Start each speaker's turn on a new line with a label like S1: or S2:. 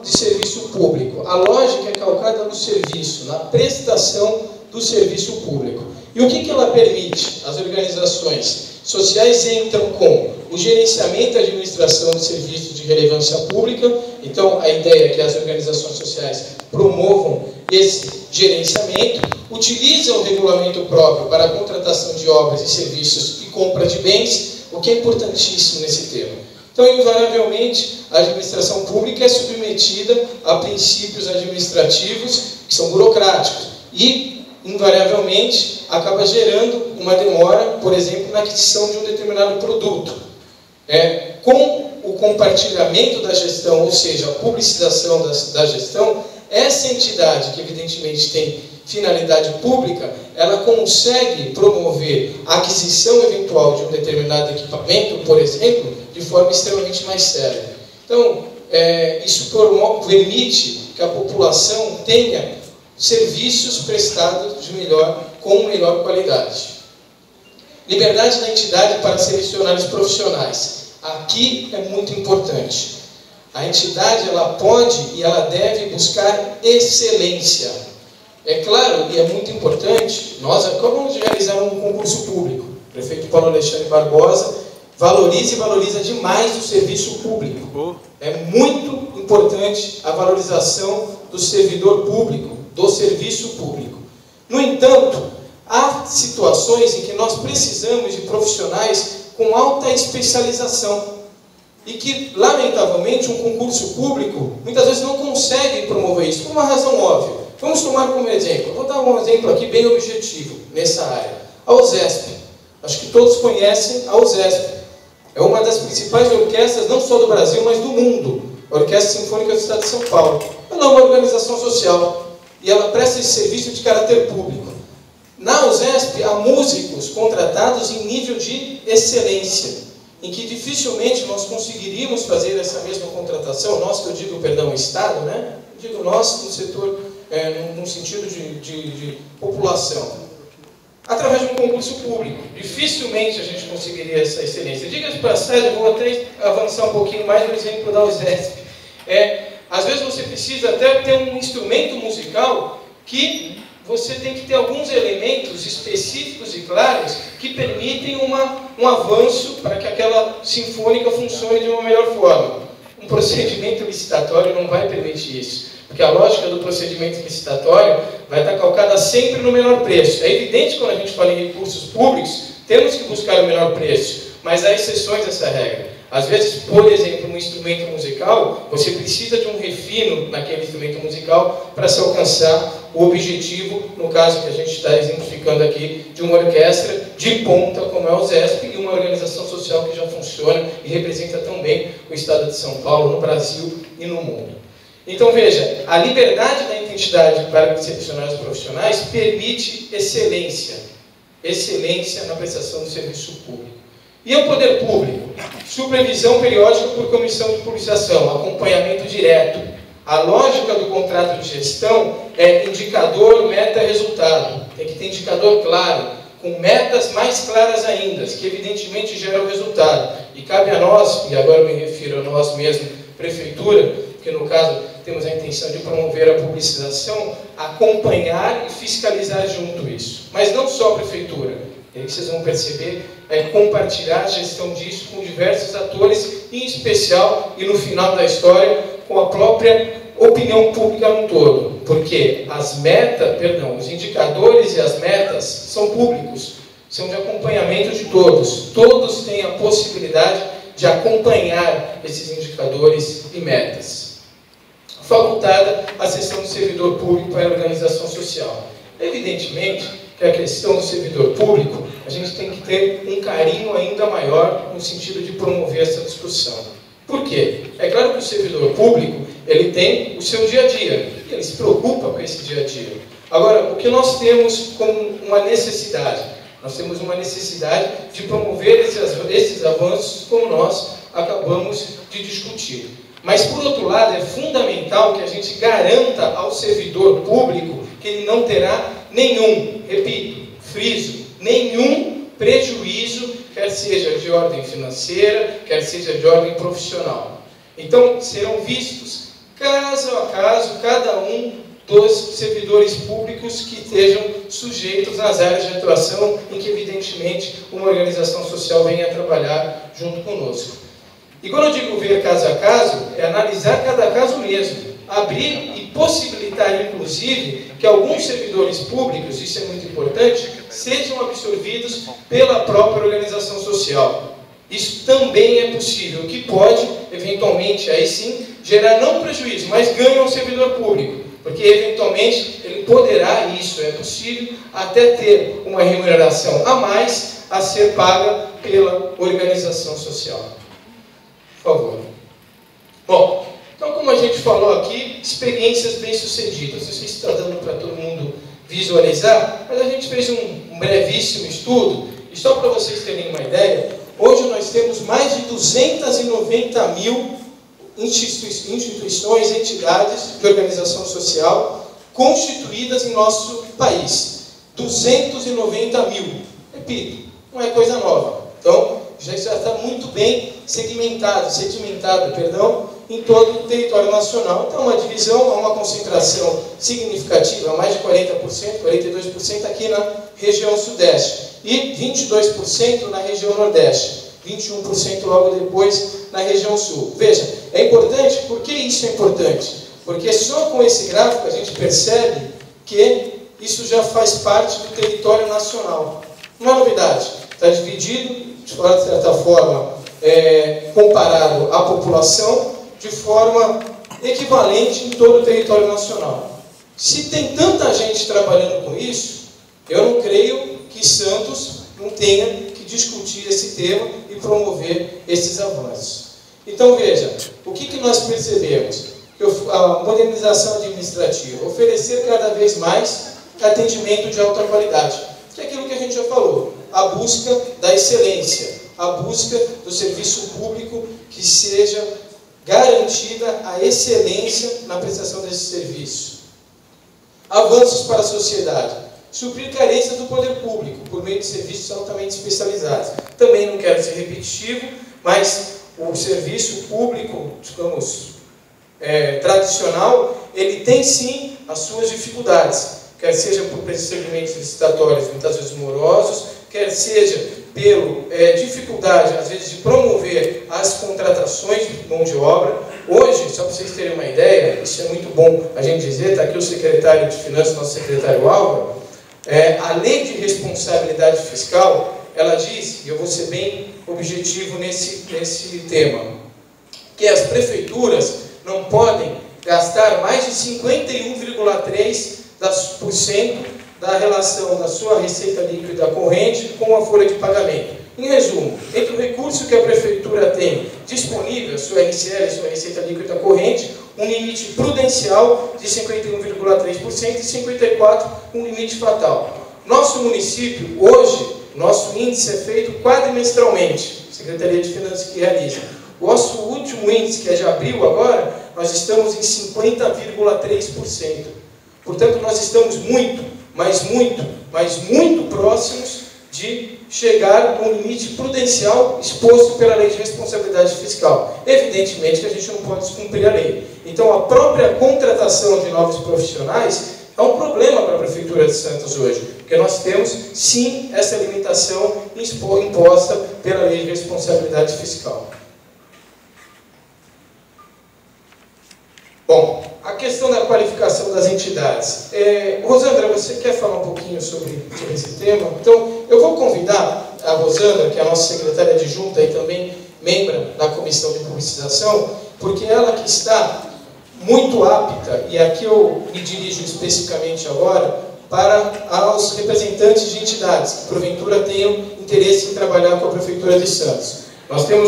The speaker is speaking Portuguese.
S1: de serviço público. A lógica é calcada no serviço, na prestação do serviço público. E o que ela permite? As organizações sociais entram com o gerenciamento e administração de serviços de relevância pública. Então, a ideia é que as organizações sociais promovam esse gerenciamento, utilizam o regulamento próprio para a contratação de obras e serviços e compra de bens, o que é importantíssimo nesse tema. Então, invariavelmente, a administração pública é submetida a princípios administrativos que são burocráticos e, invariavelmente, acaba gerando uma demora, por exemplo, na aquisição de um determinado produto. Com o compartilhamento da gestão, ou seja, a publicização da gestão, essa entidade, que evidentemente tem finalidade pública, ela consegue promover a aquisição eventual de um determinado equipamento, por exemplo, de forma extremamente mais séria. Então, isso permite que a população tenha serviços prestados com melhor qualidade. Liberdade da entidade para selecionar os profissionais. Aqui é muito importante. A entidade, ela pode e ela deve buscar excelência. É claro, e é muito importante, nós acabamos de realizar um concurso público. O prefeito Paulo Alexandre Barbosa valoriza demais o serviço público. É muito importante a valorização do servidor público, do serviço público. No entanto, há situações em que nós precisamos de profissionais com alta especialização e que, lamentavelmente, um concurso público muitas vezes não consegue promover isso, por uma razão óbvia. Vamos tomar como exemplo, vou dar um exemplo aqui bem objetivo nessa área. A USESP. Acho que todos conhecem a USESP. É uma das principais orquestras, não só do Brasil, mas do mundo. A Orquestra Sinfônica do Estado de São Paulo. Ela é uma organização social e ela presta esse serviço de caráter público. Na USESP, há músicos contratados em nível de excelência, em que dificilmente nós conseguiríamos fazer essa mesma contratação, nós que eu digo, perdão, o Estado, né? Eu digo nós no setor, no sentido de população, através de um concurso público. Dificilmente a gente conseguiria essa excelência. Diga-se para a eu vou até avançar um pouquinho mais no exemplo da USESP. Às vezes você precisa até ter um instrumento musical que você tem que ter alguns elementos específicos e claros que permitem um avanço para que aquela sinfônica funcione de uma melhor forma. Um procedimento licitatório não vai permitir isso, porque a lógica do procedimento licitatório vai estar calcada sempre no menor preço. É evidente que quando a gente fala em recursos públicos, temos que buscar o menor preço, mas há exceções a essa regra. Às vezes, por exemplo, um instrumento musical, você precisa de um refino naquele instrumento musical para se alcançar o objetivo, no caso que a gente está exemplificando aqui, de uma orquestra de ponta como é a USESP e uma organização social que já funciona e representa tão bem o Estado de São Paulo, no Brasil e no mundo. Então, veja, a liberdade da entidade para selecionar os profissionais permite excelência na prestação do serviço público. E o poder público? Supervisão periódica por comissão de publicação, acompanhamento direto. A lógica do contrato de gestão é indicador, meta, resultado. Tem que ter indicador claro, com metas mais claras ainda, que evidentemente geram resultado. E cabe a nós, e agora eu me refiro a nós mesmos, prefeitura, que no caso temos a intenção de promover a publicização, acompanhar e fiscalizar junto isso. Mas não só a prefeitura. E aí vocês vão perceber, compartilhar a gestão disso com diversos atores, em especial, e no final da história, com a própria opinião pública no todo. Porque os indicadores e as metas são públicos, são de acompanhamento de todos. Todos têm a possibilidade de acompanhar esses indicadores e metas. Facultada a sessão do servidor público para a organização social. Evidentemente que a questão do servidor público, a gente tem que ter um carinho ainda maior no sentido de promover essa discussão. Por quê? É claro que o servidor público, ele tem o seu dia a dia, ele se preocupa com esse dia a dia. Agora, o que nós temos como uma necessidade? Nós temos uma necessidade de promover esses avanços como nós acabamos de discutir. Mas, por outro lado, é fundamental que a gente garanta ao servidor público que ele não terá nenhum, repito, friso, nenhum prejuízo, quer seja de ordem financeira, quer seja de ordem profissional. Então, serão vistos caso a caso, cada um dos servidores públicos que estejam sujeitos nas áreas de atuação em que, evidentemente, uma organização social venha a trabalhar junto conosco. E quando eu digo ver caso a caso, é analisar cada caso mesmo, abrir e possibilitar, inclusive, que alguns servidores públicos, isso é muito importante, sejam absorvidos pela própria organização social. Isso também é possível, que pode, eventualmente, aí sim, gerar não prejuízo, mas ganho ao servidor público, porque, eventualmente, ele poderá, e isso é possível, até ter uma remuneração a mais a ser paga pela organização social. Por favor. Bom, então, como a gente falou aqui, experiências bem-sucedidas. Não sei se está dando para todo mundo visualizar, mas a gente fez um brevíssimo estudo, e só para vocês terem uma ideia, hoje nós temos mais de 290 mil instituições, entidades de organização social constituídas em nosso país. 290 mil. Repito, não é coisa nova. Então, já está muito bem sedimentado, em todo o território nacional. Então, uma divisão, uma concentração significativa, mais de 40%, 42% aqui na região sudeste e 22% na região nordeste, 21% logo depois na região sul. Veja, é importante, por que isso é importante? Porque só com esse gráfico a gente percebe que isso já faz parte do território nacional. Não é novidade, está dividido, de certa forma, comparado à população, de forma equivalente em todo o território nacional. Se tem tanta gente trabalhando com isso, eu não creio que Santos não tenha que discutir esse tema e promover esses avanços. Então, veja, o que nós percebemos? A modernização administrativa, oferecer cada vez mais atendimento de alta qualidade, que é aquilo que a gente já falou, a busca da excelência, a busca do serviço público que seja garantida a excelência na prestação desse serviço. Avanços para a sociedade. Suprir carências do poder público, por meio de serviços altamente especializados. Também não quero ser repetitivo, mas o serviço público, digamos, tradicional, ele tem sim as suas dificuldades, quer seja por procedimentos licitatórios muitas vezes morosos, quer seja pela dificuldade, às vezes, de promover as contratações de mão de obra. Hoje, só para vocês terem uma ideia, isso é muito bom a gente dizer, está aqui o secretário de Finanças, nosso secretário Álvaro, a lei de responsabilidade fiscal, ela diz, e eu vou ser bem objetivo nesse tema, que as prefeituras não podem gastar mais de 51,3% da relação da sua receita líquida corrente com a folha de pagamento. Em resumo, entre o recurso que a prefeitura tem disponível, sua RCL, sua receita líquida corrente, um limite prudencial de 51,3% e 54% um limite fatal. Nosso município, hoje, nosso índice é feito quadrimestralmente, Secretaria de Finanças que realiza. O nosso último índice, que é de abril agora, nós estamos em 50,3%. Portanto, nós estamos muito próximos de chegar no limite prudencial exposto pela Lei de Responsabilidade Fiscal. Evidentemente que a gente não pode descumprir a lei. Então, a própria contratação de novos profissionais é um problema para a Prefeitura de Santos hoje, porque nós temos, sim, essa limitação imposta pela Lei de Responsabilidade Fiscal. Bom, a questão da qualificação das entidades. Rosângela, você quer falar um pouquinho sobre esse tema? Então, eu vou convidar a Rosângela, que é a nossa secretária adjunta e também membro da Comissão de Publicização, porque ela que está muito apta, e aqui eu me dirijo especificamente agora, para os representantes de entidades que, porventura, tenham interesse em trabalhar com a Prefeitura de Santos. Nós temos